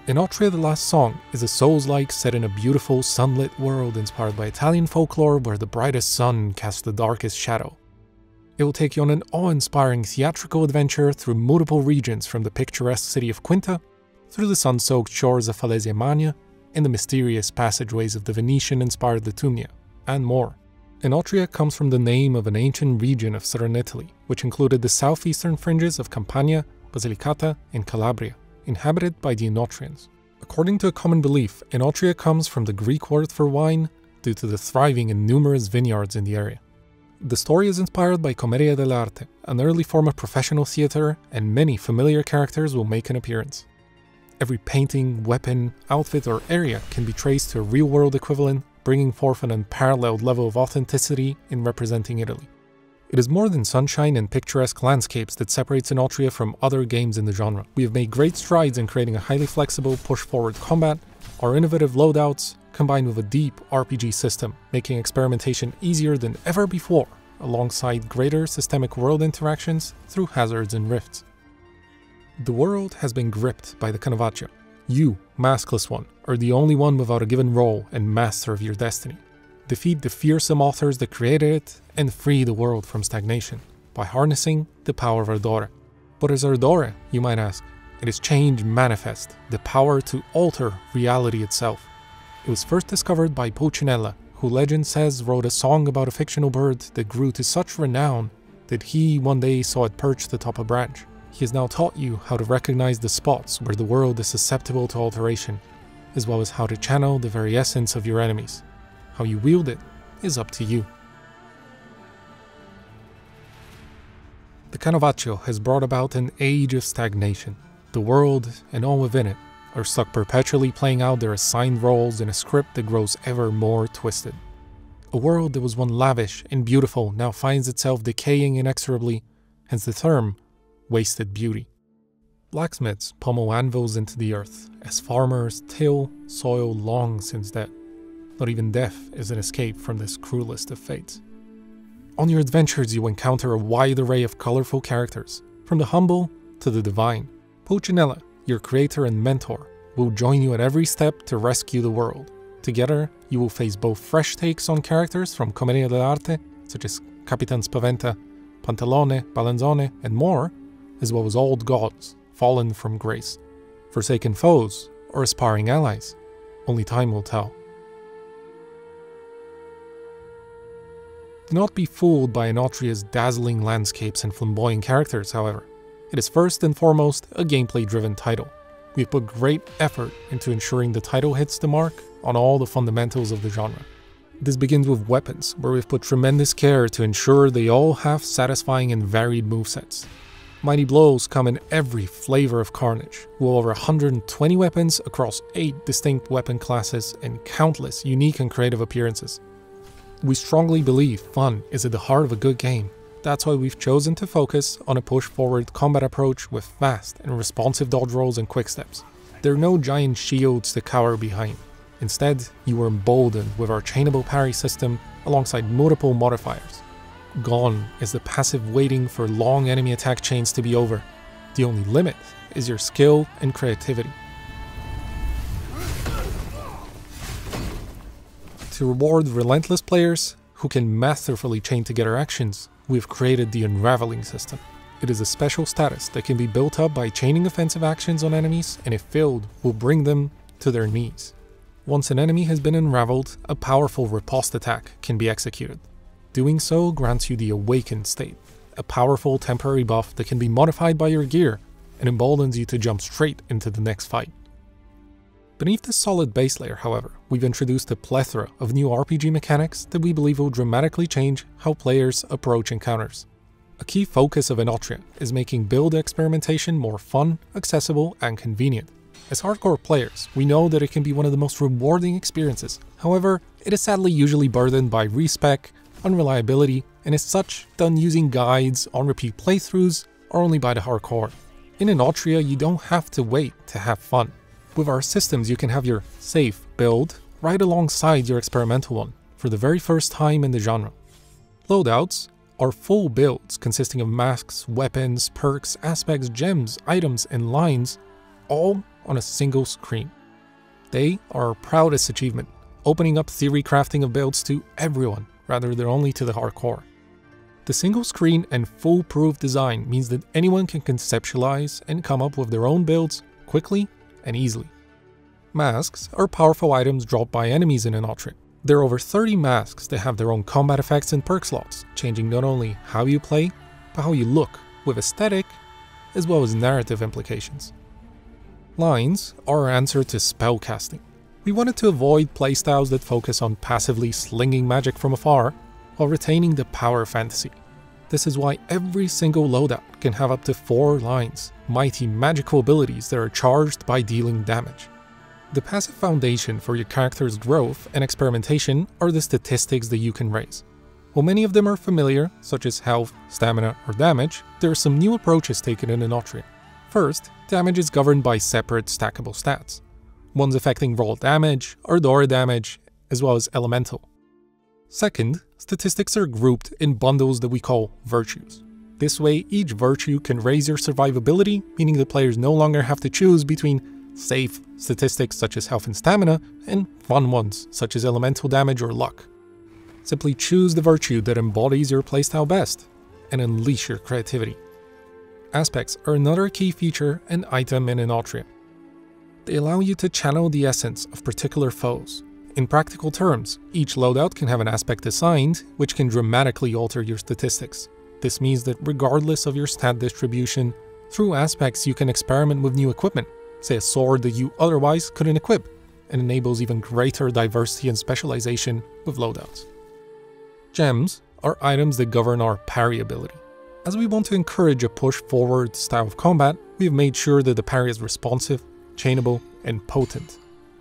Enotria The Last Song is a Souls-like set in a beautiful, sunlit world inspired by Italian folklore where the brightest sun casts the darkest shadow. It will take you on an awe-inspiring theatrical adventure through multiple regions from the picturesque city of Quinta, through the sun-soaked shores of Falesia Magna, and the mysterious passageways of the Venetian-inspired Litumnia, and more. Enotria comes from the name of an ancient region of southern Italy, which included the southeastern fringes of Campania, Basilicata, and Calabria, inhabited by the Enotrians. According to a common belief, Enotria comes from the Greek word for wine due to the thriving and numerous vineyards in the area. The story is inspired by Commedia dell'arte, an early form of professional theater, and many familiar characters will make an appearance. Every painting, weapon, outfit, or area can be traced to a real-world equivalent, bringing forth an unparalleled level of authenticity in representing Italy. It is more than sunshine and picturesque landscapes that separates Enotria from other games in the genre. We have made great strides in creating a highly flexible, push-forward combat, our innovative loadouts, combined with a deep RPG system, making experimentation easier than ever before, alongside greater systemic world interactions through hazards and rifts. The world has been gripped by the Canovaccio. You, maskless one, are the only one without a given role and master of your destiny. Defeat the fearsome authors that created it, and free the world from stagnation, by harnessing the power of Ardore. What is Ardore, you might ask? It is change manifest, the power to alter reality itself. It was first discovered by Pulcinella, who legend says wrote a song about a fictional bird that grew to such renown that he one day saw it perched atop a branch. He has now taught you how to recognize the spots where the world is susceptible to alteration, as well as how to channel the very essence of your enemies. How you wield it is up to you. The Canovaccio has brought about an age of stagnation. The world, and all within it, are stuck perpetually playing out their assigned roles in a script that grows ever more twisted. A world that was once lavish and beautiful now finds itself decaying inexorably, hence the term, wasted beauty. Blacksmiths pummel anvils into the earth, as farmers till soil long since dead. Not even death is an escape from this cruelest of fates. On your adventures you encounter a wide array of colorful characters, from the humble to the divine. Pulcinella, your creator and mentor, will join you at every step to rescue the world. Together, you will face both fresh takes on characters from Commedia dell'arte, such as Capitan Spaventa, Pantalone, Balanzone, and more, as well as old gods, fallen from grace, forsaken foes, or aspiring allies. Only time will tell. Do not be fooled by Enotria's dazzling landscapes and flamboyant characters, however. It is first and foremost a gameplay-driven title. We've put great effort into ensuring the title hits the mark on all the fundamentals of the genre. This begins with weapons, where we've put tremendous care to ensure they all have satisfying and varied movesets. Mighty blows come in every flavor of carnage, with over 120 weapons across 8 distinct weapon classes and countless unique and creative appearances. We strongly believe fun is at the heart of a good game. That's why we've chosen to focus on a push-forward combat approach with fast and responsive dodge rolls and quick steps. There are no giant shields to cower behind. Instead, you are emboldened with our chainable parry system alongside multiple modifiers. Gone is the passive waiting for long enemy attack chains to be over. The only limit is your skill and creativity. To reward relentless players who can masterfully chain together actions, we've created the Unraveling system. It is a special status that can be built up by chaining offensive actions on enemies, and if failed, will bring them to their knees. Once an enemy has been unraveled, a powerful riposte attack can be executed. Doing so grants you the Awakened state, a powerful temporary buff that can be modified by your gear and emboldens you to jump straight into the next fight. Beneath this solid base layer, however, we've introduced a plethora of new RPG mechanics that we believe will dramatically change how players approach encounters. A key focus of Enotria is making build experimentation more fun, accessible, and convenient. As hardcore players, we know that it can be one of the most rewarding experiences. However, it is sadly usually burdened by respec, unreliability, and as such, done using guides, on-repeat playthroughs, or only by the hardcore. In Enotria, you don't have to wait to have fun. With our systems, you can have your safe build right alongside your experimental one for the very first time in the genre. Loadouts are full builds consisting of masks, weapons, perks, aspects, gems, items, and lines, all on a single screen. They are our proudest achievement, opening up theory crafting of builds to everyone rather than only to the hardcore. The single screen and foolproof design means that anyone can conceptualize and come up with their own builds quickly and easily. Masks are powerful items dropped by enemies in Enotria. There are over 30 masks that have their own combat effects and perk slots, changing not only how you play, but how you look, with aesthetic as well as narrative implications. Lines are our answer to spellcasting. We wanted to avoid playstyles that focus on passively slinging magic from afar, while retaining the power of fantasy. This is why every single loadout can have up to 4 lines, mighty magical abilities that are charged by dealing damage. The passive foundation for your character's growth and experimentation are the statistics that you can raise. While many of them are familiar, such as health, stamina, or damage, there are some new approaches taken in Enotria. First, damage is governed by separate stackable stats, ones affecting raw damage, Ardora damage, as well as elemental. Second, statistics are grouped in bundles that we call virtues. This way, each virtue can raise your survivability, meaning the players no longer have to choose between safe statistics such as health and stamina, and fun ones such as elemental damage or luck. Simply choose the virtue that embodies your playstyle best, and unleash your creativity. Aspects are another key feature and item in Enotria. They allow you to channel the essence of particular foes. In practical terms, each loadout can have an aspect assigned, which can dramatically alter your statistics. This means that regardless of your stat distribution, through aspects you can experiment with new equipment, say a sword that you otherwise couldn't equip, and enables even greater diversity and specialization with loadouts. Gems are items that govern our parry ability. As we want to encourage a push-forward style of combat, we have made sure that the parry is responsive, chainable, and potent.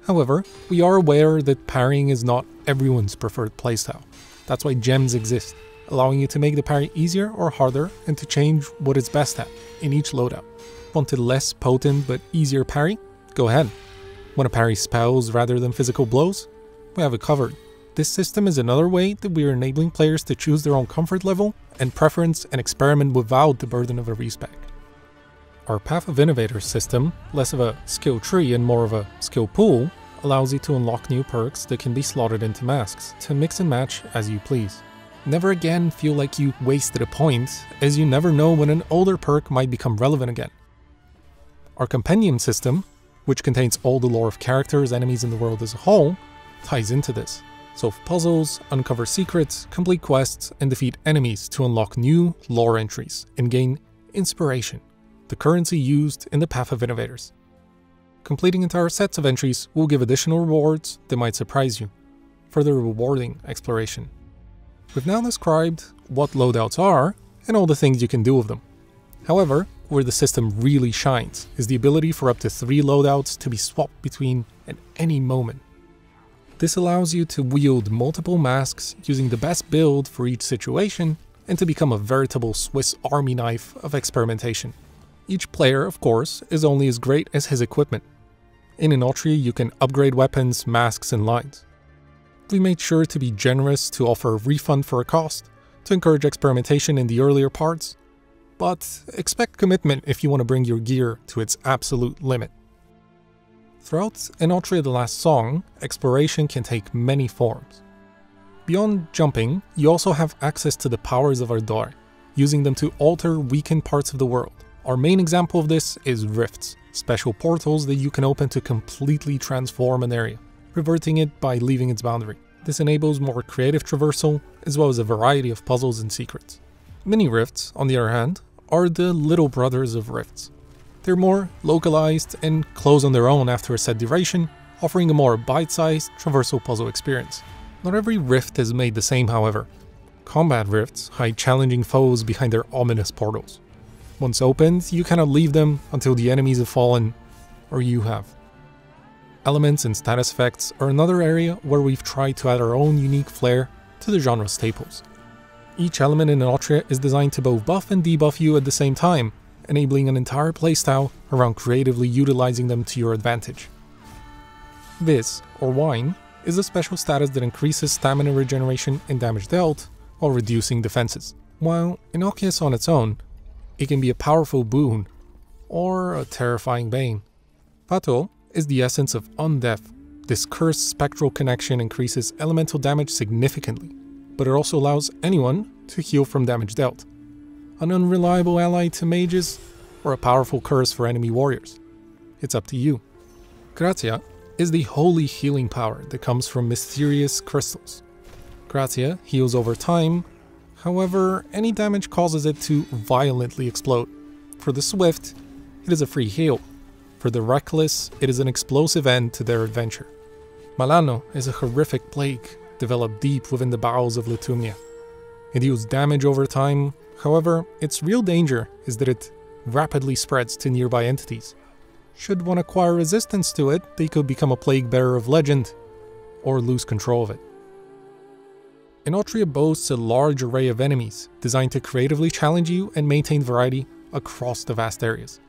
However, we are aware that parrying is not everyone's preferred playstyle. That's why gems exist, allowing you to make the parry easier or harder and to change what it's best at in each loadout. Want a less potent but easier parry? Go ahead. Want to parry spells rather than physical blows? We have it covered. This system is another way that we are enabling players to choose their own comfort level and preference and experiment without the burden of a respec. Our Path of Innovators system, less of a skill tree and more of a skill pool, allows you to unlock new perks that can be slotted into masks to mix and match as you please. Never again feel like you wasted a point, as you never know when an older perk might become relevant again. Our Compendium system, which contains all the lore of characters, enemies, and the world as a whole, ties into this. Solve puzzles, uncover secrets, complete quests, and defeat enemies to unlock new lore entries and gain inspiration, the currency used in the Path of Innovators. Completing entire sets of entries will give additional rewards that might surprise you, further rewarding exploration. We've now described what loadouts are and all the things you can do with them. However, where the system really shines is the ability for up to 3 loadouts to be swapped between at any moment. This allows you to wield multiple masks using the best build for each situation and to become a veritable Swiss Army knife of experimentation. Each player, of course, is only as great as his equipment. In Enotria, you can upgrade weapons, masks, and lines. We made sure to be generous to offer a refund for a cost, to encourage experimentation in the earlier parts, but expect commitment if you want to bring your gear to its absolute limit. Throughout Enotria The Last Song, exploration can take many forms. Beyond jumping, you also have access to the powers of Ardora, using them to alter weakened parts of the world. Our main example of this is rifts, special portals that you can open to completely transform an area, reverting it by leaving its boundary. This enables more creative traversal, as well as a variety of puzzles and secrets. Mini rifts, on the other hand, are the little brothers of rifts. They're more localized and close on their own after a set duration, offering a more bite-sized traversal puzzle experience. Not every rift is made the same, however. Combat rifts hide challenging foes behind their ominous portals. Once opened, you cannot leave them until the enemies have fallen, or you have. Elements and status effects are another area where we've tried to add our own unique flair to the genre staples. Each element in Enotria is designed to both buff and debuff you at the same time, enabling an entire playstyle around creatively utilizing them to your advantage. Vis, or Wine, is a special status that increases stamina regeneration and damage dealt while reducing defenses. While innocuous on its own, it can be a powerful boon or a terrifying bane. Pato is the essence of undeath. This cursed spectral connection increases elemental damage significantly, but it also allows anyone to heal from damage dealt. An unreliable ally to mages, or a powerful curse for enemy warriors. It's up to you. Grazia is the holy healing power that comes from mysterious crystals. Grazia heals over time, however, any damage causes it to violently explode. For the swift, it is a free heal. For the reckless, it is an explosive end to their adventure. Malano is a horrific plague developed deep within the bowels of Litumnia. It deals damage over time, however, its real danger is that it rapidly spreads to nearby entities. Should one acquire resistance to it, they could become a plague bearer of legend, or lose control of it. Enotria boasts a large array of enemies, designed to creatively challenge you and maintain variety across the vast areas.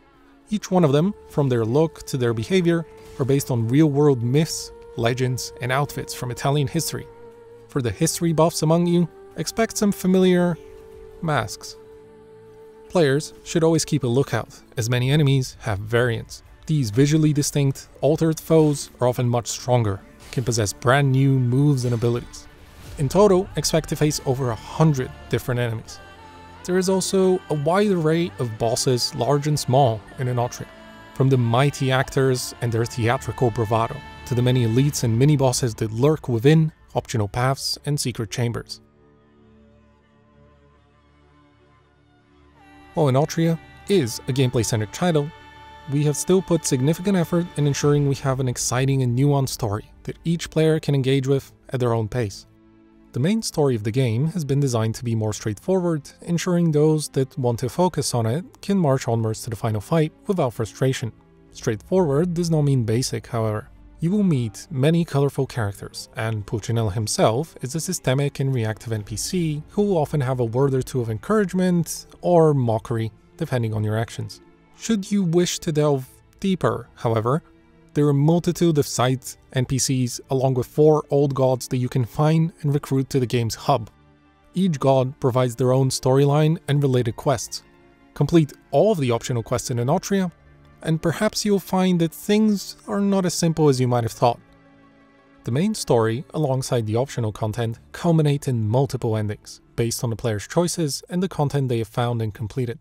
Each one of them, from their look to their behavior, are based on real-world myths, legends, and outfits from Italian history. For the history buffs among you, expect some familiar masks. Players should always keep a lookout, as many enemies have variants. These visually distinct, altered foes are often much stronger, can possess brand new moves and abilities. In total, expect to face over 100 different enemies. There is also a wide array of bosses, large and small, in Enotria, from the mighty actors and their theatrical bravado, to the many elites and mini-bosses that lurk within optional paths and secret chambers. While Enotria is a gameplay-centered title, we have still put significant effort in ensuring we have an exciting and nuanced story that each player can engage with at their own pace. The main story of the game has been designed to be more straightforward, ensuring those that want to focus on it can march onwards to the final fight without frustration. Straightforward does not mean basic, however. You will meet many colorful characters, and Pulcinella himself is a systemic and reactive NPC who will often have a word or two of encouragement or mockery, depending on your actions. Should you wish to delve deeper, however, there are a multitude of side NPCs along with 4 old gods that you can find and recruit to the game's hub. Each god provides their own storyline and related quests. Complete all of the optional quests in Enotria, and perhaps you'll find that things are not as simple as you might have thought. The main story, alongside the optional content, culminate in multiple endings, based on the player's choices and the content they have found and completed.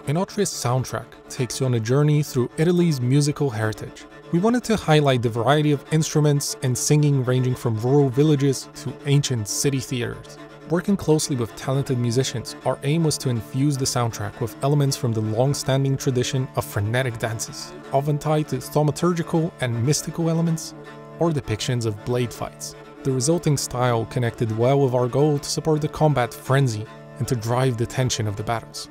Enotria's soundtrack takes you on a journey through Italy's musical heritage. We wanted to highlight the variety of instruments and singing ranging from rural villages to ancient city theaters. Working closely with talented musicians, our aim was to infuse the soundtrack with elements from the long-standing tradition of frenetic dances, often tied to thaumaturgical and mystical elements, or depictions of blade fights. The resulting style connected well with our goal to support the combat frenzy and to drive the tension of the battles.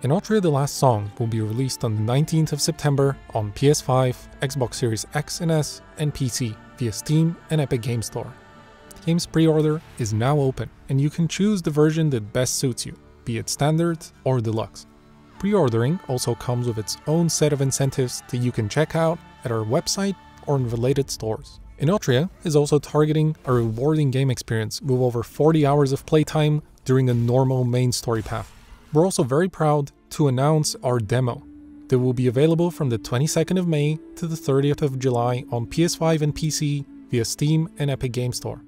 Enotria The Last Song will be released on the 19th of September on PS5, Xbox Series X and S, and PC via Steam and Epic Games Store. The game's pre-order is now open, and you can choose the version that best suits you, be it standard or deluxe. Pre-ordering also comes with its own set of incentives that you can check out at our website or in related stores. Enotria is also targeting a rewarding game experience with over 40 hours of playtime during a normal main story path. We're also very proud to announce our demo that will be available from the 22nd of May to the 30th of July on PS5 and PC via Steam and Epic Games Store.